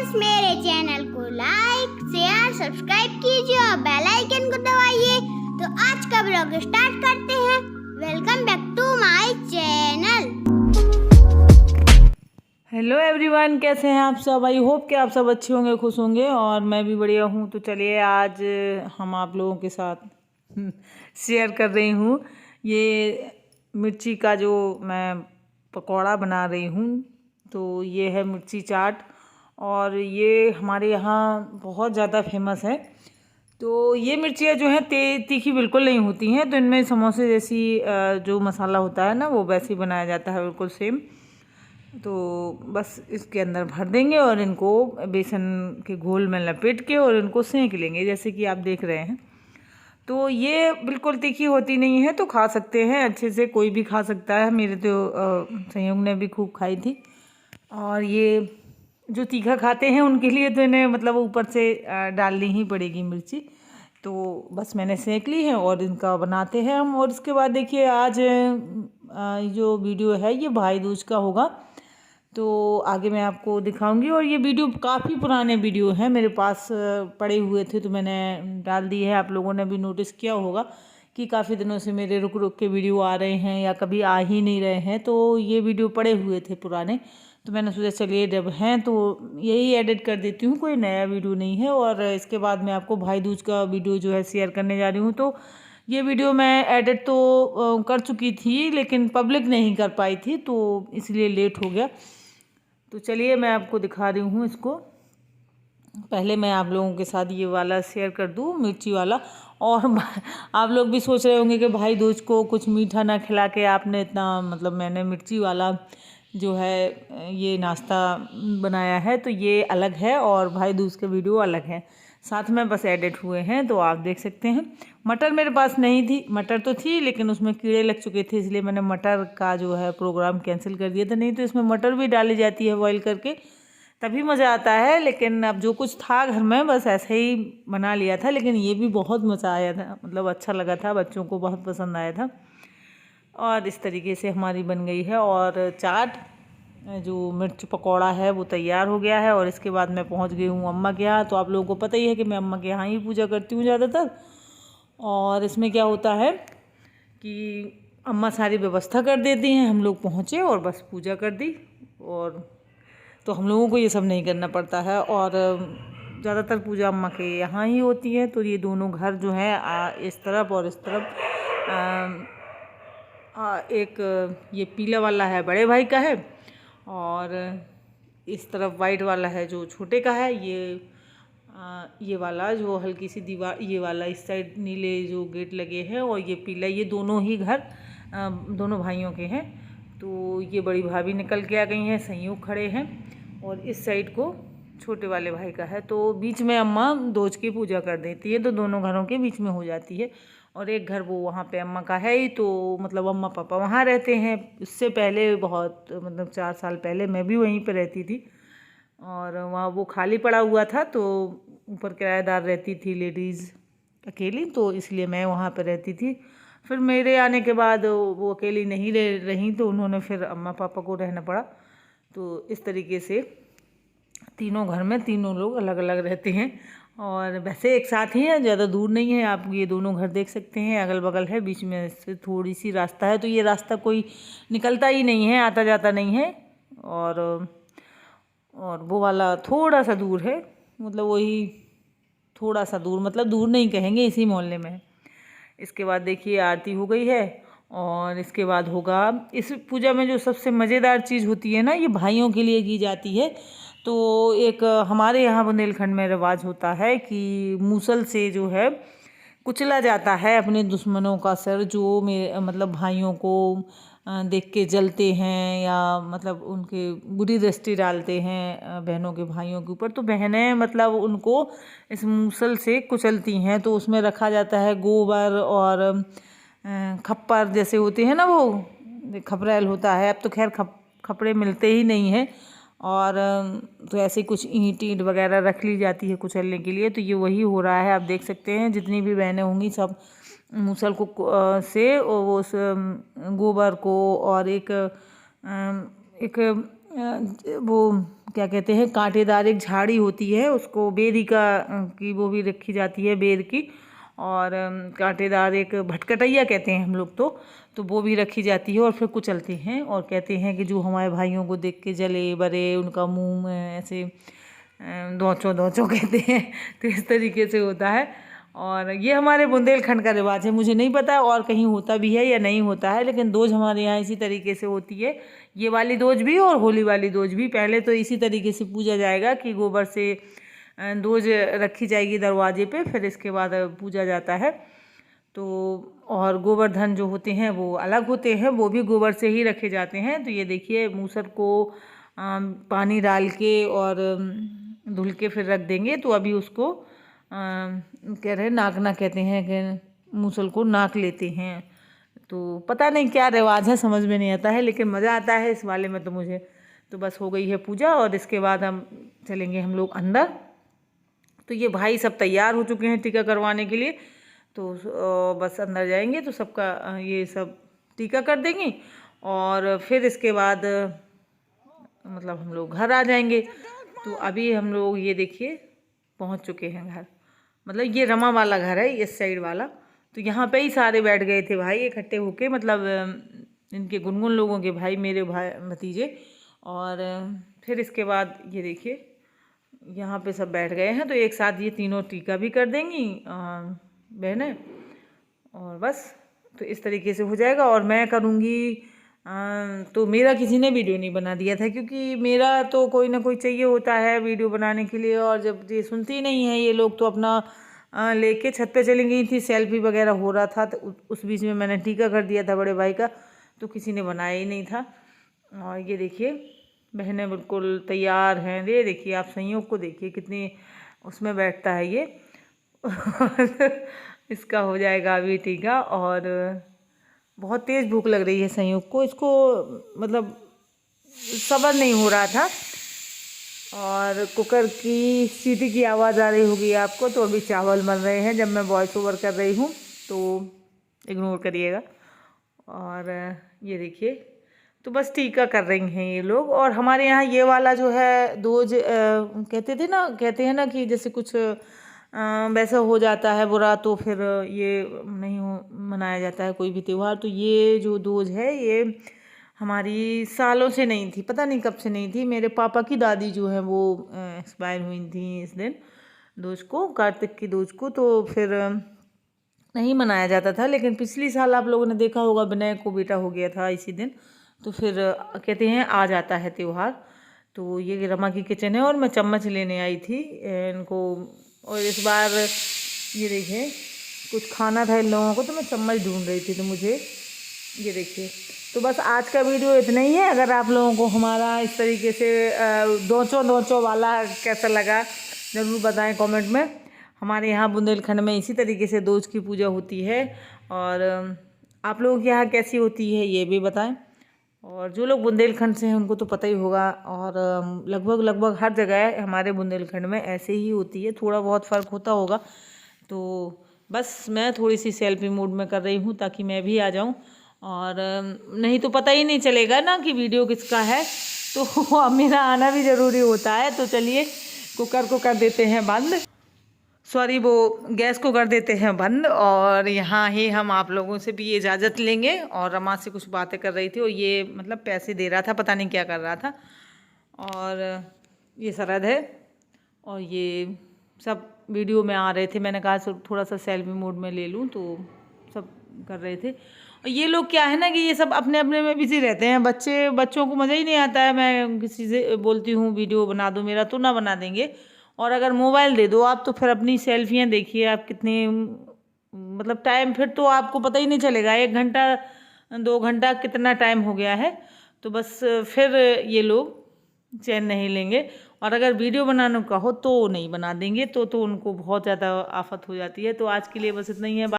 Guys, मेरे channel को like share subscribe कीजिए और बेल आइकन को दबाइए। तो आज का ब्लॉग स्टार्ट करते हैं। Welcome back to my channel. Hello everyone, कैसे हैं आप सब। आई होप कि आप सब अच्छे होंगे, खुश होंगे और मैं भी बढ़िया हूँ। तो चलिए आज हम आप लोगों के साथ शेयर कर रही हूँ ये मिर्ची का जो मैं पकौड़ा बना रही हूँ। तो ये है मिर्ची चाट और ये हमारे यहाँ बहुत ज़्यादा फेमस है। तो ये मिर्चियाँ जो हैं तीखी बिल्कुल नहीं होती हैं। तो इनमें समोसे जैसी जो मसाला होता है ना, वो वैसे ही बनाया जाता है, बिल्कुल सेम। तो बस इसके अंदर भर देंगे और इनको बेसन के घोल में लपेट के और इनको सेंक लेंगे, जैसे कि आप देख रहे हैं। तो ये बिल्कुल तीखी होती नहीं है, तो खा सकते हैं अच्छे से, कोई भी खा सकता है। मेरे तो संयोग ने भी खूब खाई थी। और ये जो तीखा खाते हैं उनके लिए तो इन्हें मतलब ऊपर से डालनी ही पड़ेगी मिर्ची। तो बस मैंने सेंक ली है और इनका बनाते हैं हम। और इसके बाद देखिए आज जो वीडियो है ये भाई दूज का होगा, तो आगे मैं आपको दिखाऊंगी। और ये वीडियो काफ़ी पुराने वीडियो हैं, मेरे पास पड़े हुए थे तो मैंने डाल दी है। आप लोगों ने भी नोटिस किया होगा कि काफ़ी दिनों से मेरे रुक रुक के वीडियो आ रहे हैं या कभी आ ही नहीं रहे हैं। तो ये वीडियो पड़े हुए थे पुराने, तो मैंने सोचा चलिए जब हैं तो यही एडिट कर देती हूँ, कोई नया वीडियो नहीं है। और इसके बाद मैं आपको भाई दूज का वीडियो जो है शेयर करने जा रही हूँ। तो ये वीडियो मैं एडिट तो कर चुकी थी, लेकिन पब्लिक नहीं कर पाई थी, तो इसलिए लेट हो गया। तो चलिए मैं आपको दिखा रही हूँ इसको। पहले मैं आप लोगों के साथ ये वाला शेयर कर दूँ, मिर्ची वाला। और आप लोग भी सोच रहे होंगे कि भाई दूज को कुछ मीठा ना खिला के आपने इतना मतलब मैंने मिर्ची वाला जो है ये नाश्ता बनाया है। तो ये अलग है और भाई दूज का वीडियो अलग है, साथ में बस एडिट हुए हैं, तो आप देख सकते हैं। मटर मेरे पास नहीं थी, मटर तो थी लेकिन उसमें कीड़े लग चुके थे, इसलिए मैंने मटर का जो है प्रोग्राम कैंसिल कर दिया था। नहीं तो इसमें मटर भी डाली जाती है बॉईल करके, तभी मज़ा आता है। लेकिन अब जो कुछ था घर में बस ऐसे ही बना लिया था। लेकिन ये भी बहुत मज़ा आया था, मतलब अच्छा लगा था, बच्चों को बहुत पसंद आया था। और इस तरीके से हमारी बन गई है। और चाट जो मिर्च पकौड़ा है वो तैयार हो गया है। और इसके बाद मैं पहुंच गई हूँ अम्मा के यहाँ। तो आप लोगों को पता ही है कि मैं अम्मा के यहाँ ही पूजा करती हूँ ज़्यादातर। और इसमें क्या होता है कि अम्मा सारी व्यवस्था कर देती हैं, हम लोग पहुँचे और बस पूजा कर दी। और तो हम लोगों को ये सब नहीं करना पड़ता है। और ज़्यादातर पूजा अम्मा के यहाँ ही होती है। तो ये दोनों घर जो हैं इस तरफ और इस तरफ, एक ये पीला वाला है बड़े भाई का है और इस तरफ वाइट वाला है जो छोटे का है। ये वाला जो हल्की सी दीवार, ये वाला इस साइड नीले जो गेट लगे हैं, और ये पीला, ये दोनों ही घर दोनों भाइयों के हैं। तो ये बड़ी भाभी निकल के आ गई हैं, संयोग खड़े हैं। और इस साइड को छोटे वाले भाई का है। तो बीच में अम्मा दोज की पूजा कर देती है, तो दोनों घरों के बीच में हो जाती है। और एक घर वो वहाँ पे अम्मा का है ही, तो मतलब अम्मा पापा वहाँ रहते हैं। उससे पहले बहुत मतलब 4 साल पहले मैं भी वहीं पे रहती थी, और वहाँ वो खाली पड़ा हुआ था। तो ऊपर किराएदार रहती थी लेडीज़ अकेली, तो इसलिए मैं वहाँ पर रहती थी। फिर मेरे आने के बाद वो अकेली नहीं रही, तो उन्होंने फिर अम्मा पापा को रहना पड़ा। तो इस तरीके से तीनों घर में तीनों लोग अलग अलग रहते हैं। और वैसे एक साथ ही हैं, ज़्यादा दूर नहीं है। आप ये दोनों घर देख सकते हैं, अगल बगल है, बीच में से थोड़ी सी रास्ता है। तो ये रास्ता कोई निकलता ही नहीं है, आता जाता नहीं है। और वो वाला थोड़ा सा दूर है, मतलब वही थोड़ा सा दूर, मतलब दूर नहीं कहेंगे, इसी मोहल्ले में है। इसके बाद देखिए आरती हो गई है। और इसके बाद होगा इस पूजा में जो सबसे मज़ेदार चीज़ होती है ना, ये भाइयों के लिए की जाती है। तो एक हमारे यहाँ बुंदेलखंड में रिवाज होता है कि मूसल से जो है कुचला जाता है अपने दुश्मनों का सर, जो मतलब भाइयों को देख के जलते हैं या मतलब उनके बुरी दृष्टि डालते हैं बहनों के भाइयों के ऊपर। तो बहनें मतलब उनको इस मूसल से कुचलती हैं। तो उसमें रखा जाता है गोबर और खप्पर जैसे होते हैं ना, वो खपरेल होता है। अब तो खैर खपड़े मिलते ही नहीं हैं। और तो ऐसे कुछ ईंट वगैरह रख ली जाती है कुचलने के लिए। तो ये वही हो रहा है, आप देख सकते हैं। जितनी भी बहनें होंगी सब मूसल को से उस गोबर को और एक वो क्या कहते हैं, कांटेदार एक झाड़ी होती है, उसको बेरी की वो भी रखी जाती है, बेर की। और कांटेदार एक भटकटैया कहते हैं हम लोग तो वो भी रखी जाती है और फिर कुचलते हैं और कहते हैं कि जो हमारे भाइयों को देख के जले बरे, उनका मुंह में ऐसे दौचो दौचो कहते हैं, तो इस तरीके से होता है। और ये हमारे बुंदेलखंड का रिवाज है, मुझे नहीं पता और कहीं होता भी है या नहीं होता है, लेकिन दोज हमारे यहाँ इसी तरीके से होती है। ये वाली दोज भी और होली वाली दोज भी पहले तो इसी तरीके से पूजा जाएगा कि गोबर से दोज रखी जाएगी दरवाजे पे, फिर इसके बाद पूजा जाता है। तो और गोवर्धन जो होते हैं वो अलग होते हैं, वो भी गोबर से ही रखे जाते हैं। तो ये देखिए मूसर को पानी डाल के और धुल के फिर रख देंगे। तो अभी उसको कह रहे नाकना कहते हैं कि मूसल को नाक लेते हैं। तो पता नहीं क्या रिवाज है, समझ में नहीं आता है, लेकिन मज़ा आता है इस वाले में तो मुझे। तो बस हो गई है पूजा और इसके बाद हम चलेंगे हम लोग अंदर। तो ये भाई सब तैयार हो चुके हैं टीका करवाने के लिए, तो बस अंदर जाएंगे तो सबका ये सब टीका कर देंगे और फिर इसके बाद मतलब हम लोग घर आ जाएंगे। तो अभी हम लोग ये देखिए पहुंच चुके हैं घर, मतलब ये रमा वाला घर है, इस साइड वाला। तो यहाँ पे ही सारे बैठ गए थे भाई इकट्ठे होके, मतलब इनके गुनगुन लोगों के भाई, मेरे भाई भतीजे। और फिर इसके बाद ये देखिए यहाँ पे सब बैठ गए हैं, तो एक साथ ये तीनों टीका भी कर देंगी बहनें, और बस तो इस तरीके से हो जाएगा। और मैं करूँगी तो मेरा किसी ने वीडियो नहीं बना दिया था, क्योंकि मेरा तो कोई ना कोई चाहिए होता है वीडियो बनाने के लिए, और जब ये सुनती नहीं है ये लोग तो अपना लेके छत पे चली गई थी, सेल्फी वगैरह हो रहा था, तो उस बीच में मैंने टीका कर दिया था बड़े भाई का, तो किसी ने बनाया ही नहीं था। और ये देखिए बहनें बिल्कुल तैयार हैं, ये देखिए आप संयोग को देखिए कितनी उसमें बैठता है ये इसका हो जाएगा अभी टीका। और बहुत तेज़ भूख लग रही है संयोग को, इसको मतलब सब्र नहीं हो रहा था। और कुकर की सीटी की आवाज़ आ रही होगी आपको, तो अभी चावल बन रहे हैं जब मैं वॉइस ओवर कर रही हूँ, तो इग्नोर करिएगा। और ये देखिए तो बस टीका कर रही हैं ये लोग। और हमारे यहाँ ये वाला जो है दोज कहते हैं ना कि जैसे कुछ वैसा हो जाता है बुरा, तो फिर ये नहीं मनाया जाता है कोई भी त्यौहार। तो ये जो दोज है ये हमारी सालों से नहीं थी, पता नहीं कब से नहीं थी। मेरे पापा की दादी जो है वो एक्सपायर हुई थी इस दिन दोज को, कार्तिक की दोज को, तो फिर नहीं मनाया जाता था। लेकिन पिछली साल आप लोगों ने देखा होगा विनय को बेटा हो गया था इसी दिन, तो फिर कहते हैं आ जाता है त्यौहार। तो ये रमा की किचन है और मैं चम्मच लेने आई थी इनको, और इस बार ये देखिए कुछ खाना था इन लोगों को, तो मैं चम्मच ढूंढ रही थी, तो मुझे ये देखिए। तो बस आज का वीडियो इतना ही है। अगर आप लोगों को हमारा इस तरीके से दोचो वाला कैसा लगा ज़रूर बताएं कमेंट में। हमारे यहाँ बुंदेलखंड में इसी तरीके से दोज की पूजा होती है, और आप लोगों के यहाँ कैसी होती है ये भी बताएं। और जो लोग बुंदेलखंड से हैं उनको तो पता ही होगा, और लगभग हर जगह हमारे बुंदेलखंड में ऐसे ही होती है, थोड़ा बहुत फ़र्क होता होगा। तो बस मैं थोड़ी सी सेल्फी मूड में कर रही हूँ ताकि मैं भी आ जाऊँ, और नहीं तो पता ही नहीं चलेगा ना कि वीडियो किसका है, तो मेरा आना भी ज़रूरी होता है। तो चलिए कुकर को कर देते हैं बंद, सॉरी वो गैस को कर देते हैं बंद, और यहाँ ही हम आप लोगों से भी इजाज़त लेंगे। और रमा से कुछ बातें कर रही थी, और ये मतलब पैसे दे रहा था, पता नहीं क्या कर रहा था। और ये सरद है, और ये सब वीडियो में आ रहे थे, मैंने कहा थोड़ा सा सेल्फी मोड में ले लूँ, तो सब कर रहे थे। और ये लोग क्या है ना कि ये सब अपने अपने में बिजी रहते हैं, बच्चों को मज़ा ही नहीं आता है। मैं किसी से बोलती हूँ वीडियो बना दो मेरा, तो ना बना देंगे। और अगर मोबाइल दे दो आप, तो फिर अपनी सेल्फियाँ देखिए आप कितनी, मतलब टाइम फिर तो आपको पता ही नहीं चलेगा, 1 घंटा 2 घंटा कितना टाइम हो गया है। तो बस फिर ये लोग चैन नहीं लेंगे, और अगर वीडियो बनाने का हो तो नहीं बना देंगे, तो उनको बहुत ज़्यादा आफत हो जाती है। तो आज के लिए बस इतना ही है।